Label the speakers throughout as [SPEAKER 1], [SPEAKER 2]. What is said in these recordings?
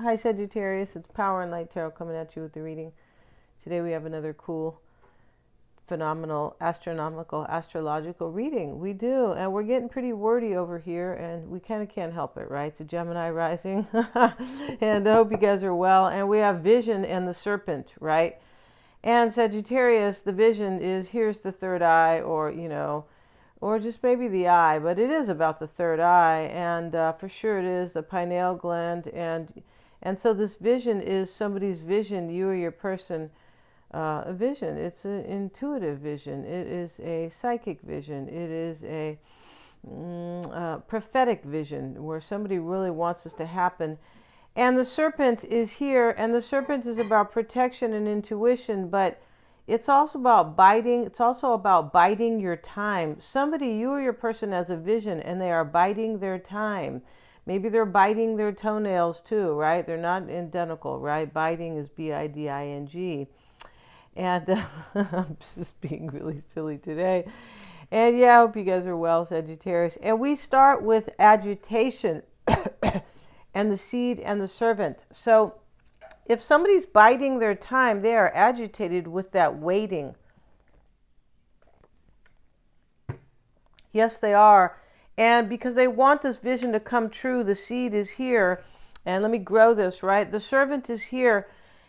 [SPEAKER 1] Hi Sagittarius, it's Power and Light Tarot coming at you with the reading. Today we have another cool, phenomenal, astronomical, astrological reading. We do, and we're getting pretty wordy over here, and we kind of can't help it, right? It's a Gemini rising, and I hope you guys are well. And we have Vision and the Serpent, right? And Sagittarius, the vision is here's the third eye, or just maybe the eye, but it is about the third eye, and for sure it is the pineal gland, and so this vision is somebody's vision, you or your person, a vision. It's an intuitive vision. It is a psychic vision. It is a prophetic vision where somebody really wants this to happen. And the serpent is here, and the serpent is about protection and intuition, but it's also about biting. It's also about biding your time. Somebody, you or your person, has a vision, and they are biding their time. Maybe they're biting their toenails too, right? They're not identical, right? Biting is B-I-D-I-N-G. And I'm just being really silly today. And yeah, I hope you guys are well, Sagittarius. And we start with agitation and the seed and the servant. So if somebody's biding their time, they are agitated with that waiting. Yes, they are. And because they want this vision to come true, the seed is here. And let me grow this, right? The servant is here.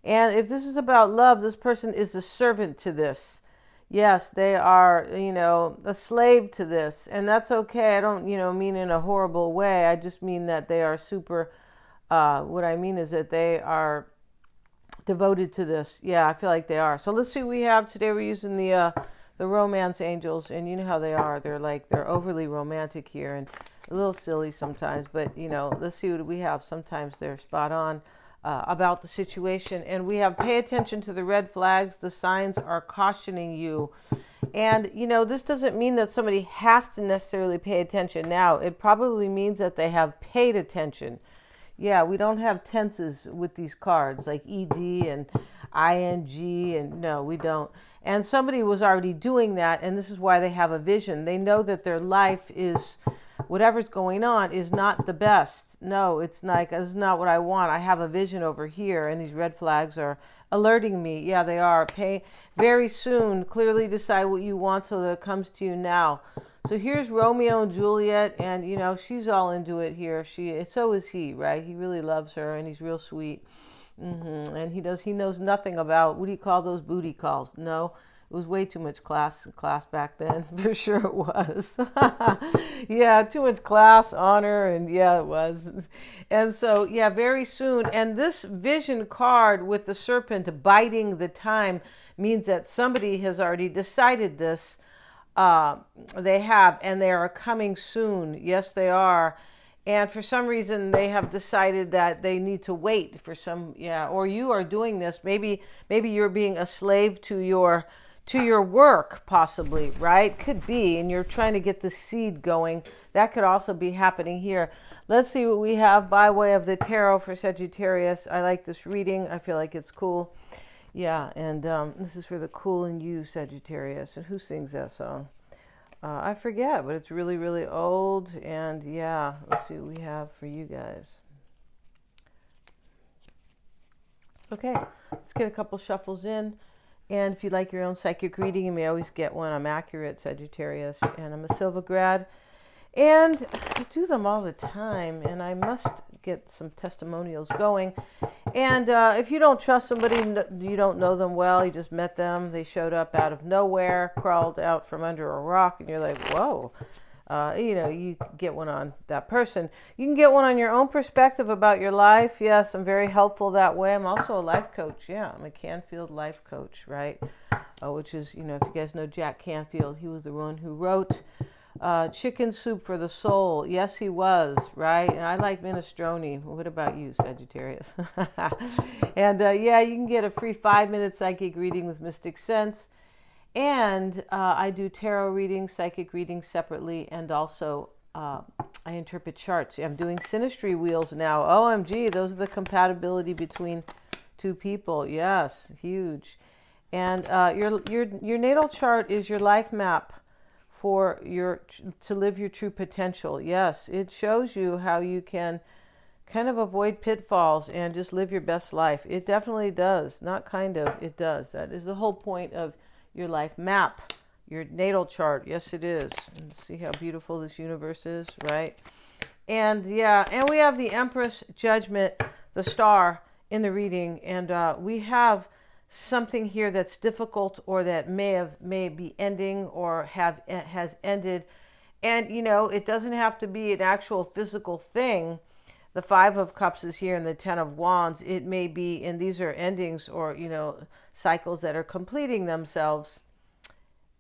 [SPEAKER 1] And if this is about love, this person is a servant to this. Yes, they are, a slave to this. And that's okay. I don't, mean in a horrible way. I just mean that they are super, what I mean is that they are devoted to this. Yeah, I feel like they are. So let's see what we have today. We're using the romance angels, and you know how they are. They're overly romantic here and a little silly sometimes, but let's see what we have. Sometimes they're spot on about the situation. And we have pay attention to the red flags. The signs are cautioning you. And this doesn't mean that somebody has to necessarily pay attention now. It probably means that they have paid attention. Yeah, we don't have tenses with these cards like ed and ing, and no, we don't. And somebody was already doing that, and this is why they have a vision. They know that their life is, whatever's going on is not the best. No, it's like, this is not what I want. I have a vision over here, and these red flags are alerting me. Yeah, they are. Pay very soon. Clearly decide what you want so that it comes to you now. So here's Romeo and Juliet, and she's all into it here. So is he, right? He really loves her, and he's real sweet. And he knows nothing about, what do you call those booty calls? No, it was way too much class back then. For sure it was. Yeah, too much class, honor, and yeah, it was. And so, yeah, very soon. And this vision card with the serpent biting the time means that somebody has already decided this. They have, and they are coming soon. Yes, they are. And for some reason, they have decided that they need to wait for some, or you are doing this. Maybe you're being a slave to your work, possibly, right? Could be, and you're trying to get the seed going. That could also be happening here. Let's see what we have by way of the tarot for Sagittarius. I like this reading. I feel like it's cool. Yeah, and this is for the cool in you, Sagittarius. And who sings that song? I forget, but it's really, really old. And yeah, let's see what we have for you guys. Okay, let's get a couple shuffles in. And if you'd like your own psychic reading, you may always get one. I'm accurate, Sagittarius, and I'm a Silva grad. And I do them all the time, and I must get some testimonials going. And if you don't trust somebody, you don't know them well, you just met them, they showed up out of nowhere, crawled out from under a rock, and you're like, whoa, you get one on that person. You can get one on your own perspective about your life. Yes, I'm very helpful that way. I'm also a life coach. Yeah, I'm a Canfield life coach, right? Which is, if you guys know Jack Canfield, he was the one who wrote Chicken Soup for the Soul. Yes, he was, right? And I like minestrone. What about you, Sagittarius? And yeah, you can get a free 5-minute psychic reading with Mystic Sense. And I do tarot readings, psychic readings separately, and also I interpret charts. I'm doing synastry wheels now. OMG, those are the compatibility between two people. Yes, huge. And your natal chart is your life map for to live your true potential. Yes, it shows you how you can kind of avoid pitfalls and just live your best life. It definitely does. Not kind of, it does. That is the whole point of your life map, your natal chart. Yes, it is. And see how beautiful this universe is, right? And yeah, and we have the Empress, Judgment, the star in the reading, and we have something here that's difficult or that may be ending or has ended. And you know, it doesn't have to be an actual physical thing. The Five of Cups is here and the Ten of Wands. It may be, and these are endings or, you know, cycles that are completing themselves,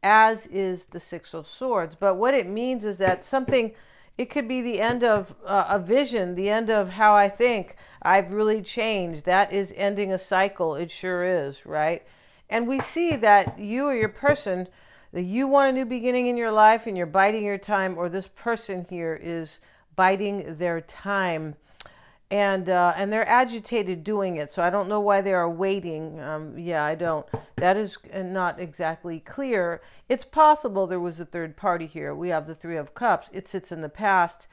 [SPEAKER 1] as is the Six of Swords. But what it means is that something, it could be the end of a vision, the end of how I think. I've really changed. That is ending a cycle. It sure is, right? And we see that you or your person, that you want a new beginning in your life and you're biding your time, or this person here is biding their time. And they're agitated doing it. So I don't know why they are waiting. Yeah, I don't. That is not exactly clear. It's possible there was a third party here. We have the Three of Cups. It sits in the past.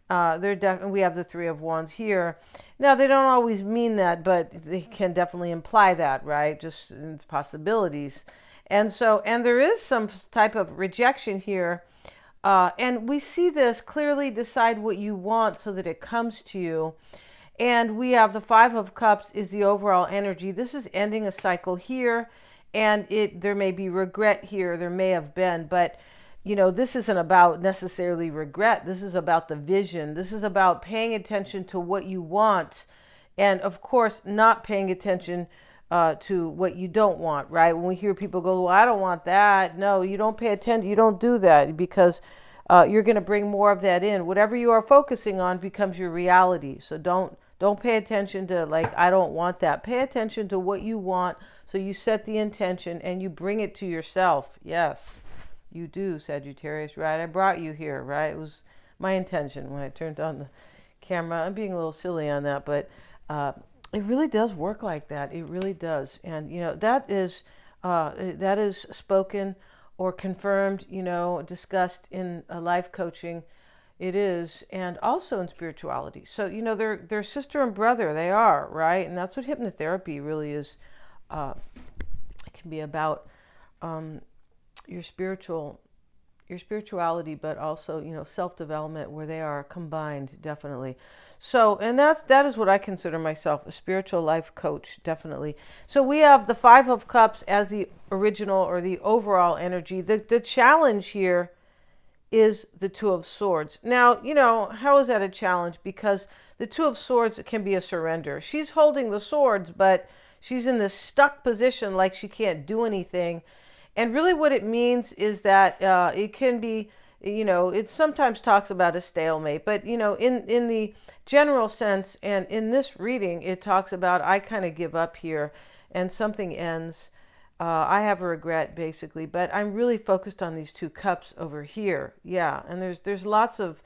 [SPEAKER 1] We have the Three of Wands here. Now, they don't always mean that, but they can definitely imply that, right? Just it's possibilities. And there is some type of rejection here. And we see this clearly. Decide what you want so that it comes to you. And we have the Five of Cups is the overall energy. This is ending a cycle here, and there may be regret here. There may have been, but you know, this isn't about necessarily regret. This is about the vision. This is about paying attention to what you want, and of course, not paying attention to what you don't want. Right? When we hear people go, "Well, I don't want that." No, you don't pay attention. You don't do that because you're going to bring more of that in. Whatever you are focusing on becomes your reality. So don't pay attention to like, I don't want that. Pay attention to what you want. So you set the intention and you bring it to yourself. Yes, you do, Sagittarius, right? I brought you here, right? It was my intention when I turned on the camera. I'm being a little silly on that, but it really does work like that. It really does. And, you know, that is spoken or confirmed, you know, discussed in life coaching. It is, and also in spirituality. So, you know, they're sister and brother. They are, right? And that's what hypnotherapy really is. It can be about your spirituality, but also, you know, self-development, where they are combined, definitely. So, and that is what I consider myself, a spiritual life coach, definitely. So we have the Five of Cups as the original or the overall energy. The challenge here is the Two of Swords. Now, you know, how is that a challenge? Because the Two of Swords can be a surrender. She's holding the swords, but she's in this stuck position like she can't do anything. And really what it means is that it can be, you know, it sometimes talks about a stalemate, but, you know, in the general sense, and in this reading, it talks about, I kind of give up here and something ends. I have a regret, basically, but I'm really focused on these two cups over here. Yeah, and there's lots of,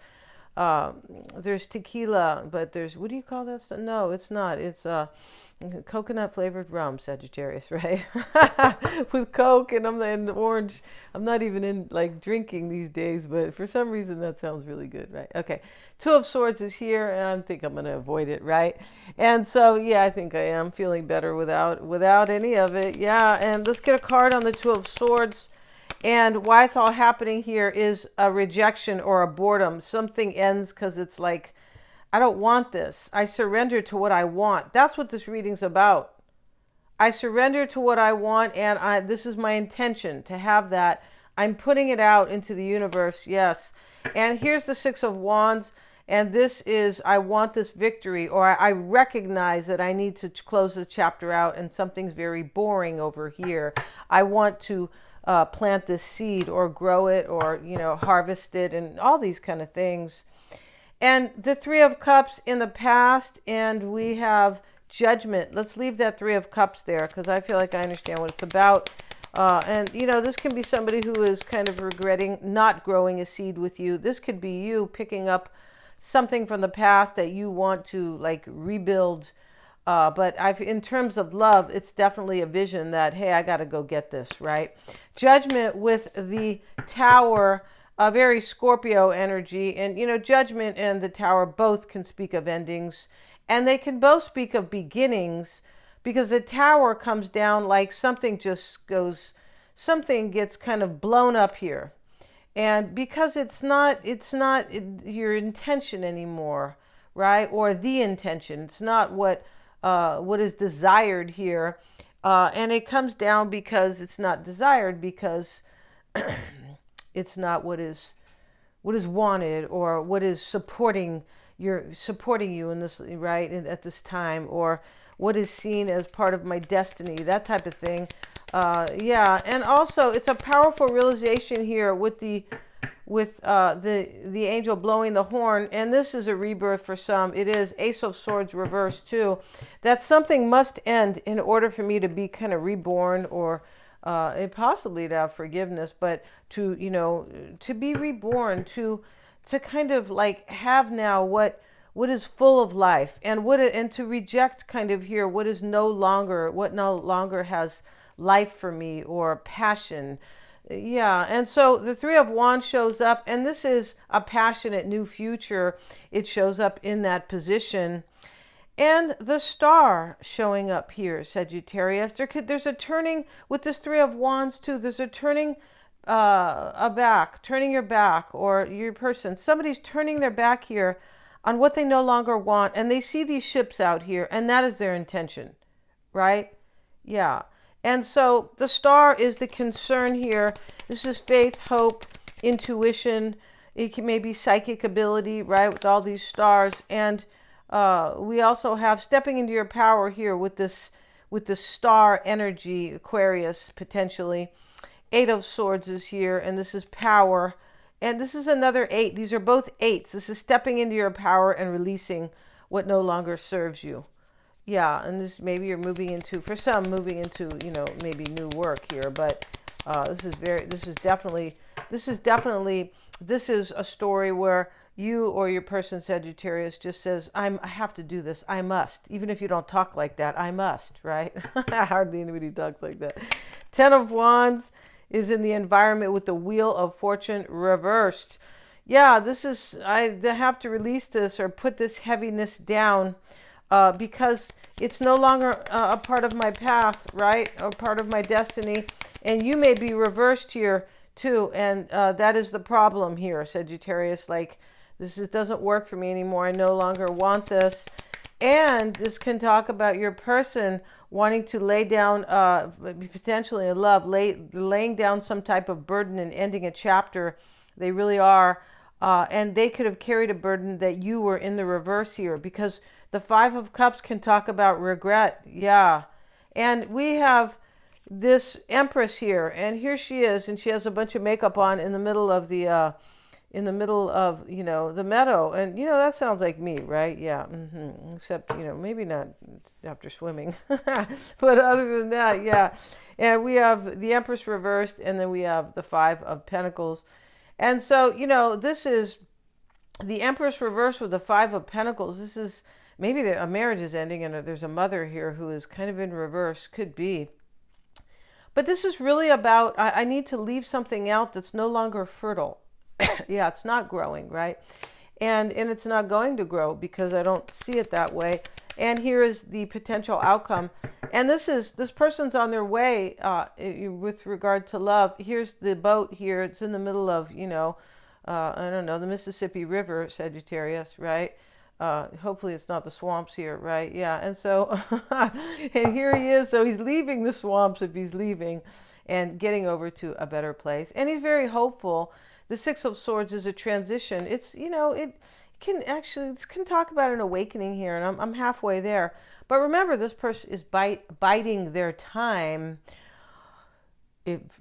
[SPEAKER 1] there's tequila, but there's, what do you call that stuff? No, it's not. It's coconut flavored rum, Sagittarius, right? With Coke and orange. I'm not even in like drinking these days, but for some reason that sounds really good, right? Okay, Two of Swords is here, and I think I'm going to avoid it, right? And so, yeah, I think I am feeling better without any of it. Yeah, and let's get a card on the Two of Swords. And why it's all happening here is a rejection or a boredom. Something ends because it's like, I don't want this. I surrender to what I want. That's what this reading's about. I surrender to what I want, and this is my intention to have that. I'm putting it out into the universe, yes. And here's the Six of Wands, and this is, I want this victory, or I recognize that I need to close this chapter out, and something's very boring over here. I want to plant this seed or grow it or, you know, harvest it and all these kind of things. And the Three of Cups in the past, and we have Judgment. Let's leave that Three of Cups there because I feel like I understand what it's about. And, you know, this can be somebody who is kind of regretting not growing a seed with you. This could be you picking up something from the past that you want to, like, rebuild. But in terms of love, it's definitely a vision that, hey, I got to go get this, right? Judgment with the Tower a very Scorpio energy. And, Judgment and the Tower both can speak of endings, and they can both speak of beginnings, because the Tower comes down like something something gets kind of blown up here. And because it's not your intention anymore, right? Or the intention. It's not what is desired here. And it comes down because it's not desired, because it's not what is wanted, or what is supporting you in this, right, at this time, or what is seen as part of my destiny, that type of thing. Yeah, and also it's a powerful realization here with the angel blowing the horn, and this is a rebirth for some. It is Ace of Swords reversed too. That something must end in order for me to be kind of reborn, or possibly to have forgiveness, but to be reborn, to kind of like have now what is full of life, and to reject kind of here what no longer has life for me, or passion. Yeah, and so the Three of Wands shows up, and this is a passionate new future. It shows up in that position. And the Star showing up here, Sagittarius. There's a turning with this Three of Wands too. There's a turning turning your back, or your person. Somebody's turning their back here on what they no longer want, and they see these ships out here, and that is their intention, right? Yeah. And so the Star is the concern here. This is faith, hope, intuition. It may be psychic ability, right, with all these stars. And we also have stepping into your power here with this star energy, Aquarius, potentially. Eight of Swords is here, and this is power. And this is another 8. These are both 8s. This is stepping into your power and releasing what no longer serves you. Yeah, and this maybe you're moving into, for some, moving into, maybe new work here, but this is a story where you or your person, Sagittarius, just says, I have to do this. I must. Even if you don't talk like that, I must, right? Hardly anybody talks like that. 10 of Wands is in the environment with the Wheel of Fortune reversed. Yeah, I have to release this, or put this heaviness down, because it's no longer a part of my path, right? Or part of my destiny. And you may be reversed here too. And that is the problem here, Sagittarius. Like, doesn't work for me anymore. I no longer want this. And this can talk about your person wanting to lay down, potentially in love, laying down some type of burden and ending a chapter. They really are. And they could have carried a burden that you were in the reverse here, because the Five of Cups can talk about regret. Yeah. And we have this Empress here, and here she is, and she has a bunch of makeup on in the middle of the the meadow. And that sounds like me, right? Yeah. Except maybe not after swimming. But other than that, yeah. And we have the Empress reversed, and then we have the Five of Pentacles. And so this is the Empress reversed with the Five of Pentacles. This is maybe a marriage is ending, and there's a mother here who is kind of in reverse. Could be. But this is really about, I need to leave something out that's no longer fertile. Yeah, it's not growing, right? And it's not going to grow, because I don't see it that way. And here is the potential outcome. And this person's on their way with regard to love. Here's the boat here. It's in the middle of, I don't know, the Mississippi River, Sagittarius, right? Hopefully it's not the swamps here, right? Yeah. And so, and here he is. So he's leaving the swamps, if he's leaving, and getting over to a better place. And he's very hopeful. The Six of Swords is a transition. It's, it can talk about an awakening here, and I'm halfway there. But remember, this person is biding their time,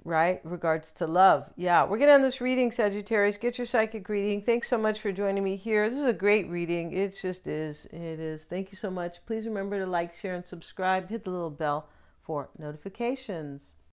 [SPEAKER 1] right, regards to love. Yeah, we're going to end this reading, Sagittarius. Get your psychic reading. Thanks so much for joining me here. This is a great reading. It just is. It is. Thank you so much. Please remember to like, share, and subscribe. Hit the little bell for notifications.